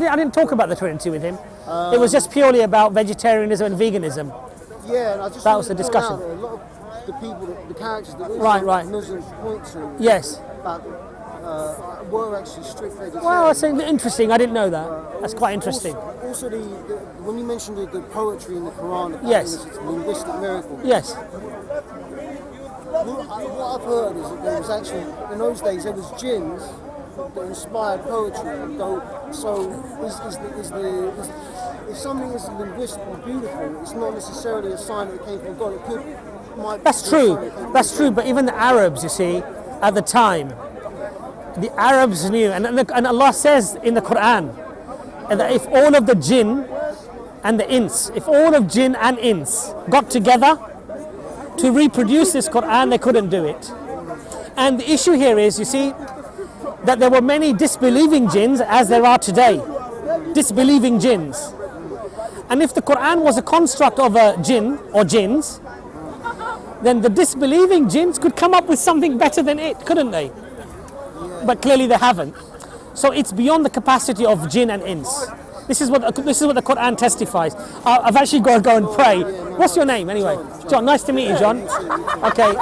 I didn't talk about the Trinity with him. It was just purely about vegetarianism and veganism. Yeah, and I just that was the discussion. A lot of the people, the characters that right. Muslims point to, yes, were actually strict vegetarians. Well, that's interesting. I didn't know that. That's quite interesting. Also, when you mentioned the poetry in the Quran, yes, it's a linguistic miracle. Yes. What I've heard is that there was actually, in those days, there was jinns that inspired poetry. If something is linguistically beautiful, it's not necessarily a sign that it came from God. That's true. That's true. But even the Arabs, you see, at the time, the Arabs knew, and Allah says in the Quran that if all of the jinn and the ins, if all of jinn and ins got together to reproduce this Quran, they couldn't do it. And the issue here is, you see, that there were many disbelieving jinns as there are today. Disbelieving jinns. And if the Quran was a construct of a jinn or jinns, then the disbelieving jinns could come up with something better than it, couldn't they? But clearly they haven't. So it's beyond the capacity of jinn and ins. This is what the Quran testifies. I've actually got to go and pray. What's your name anyway? John. Nice to meet you, John. Okay.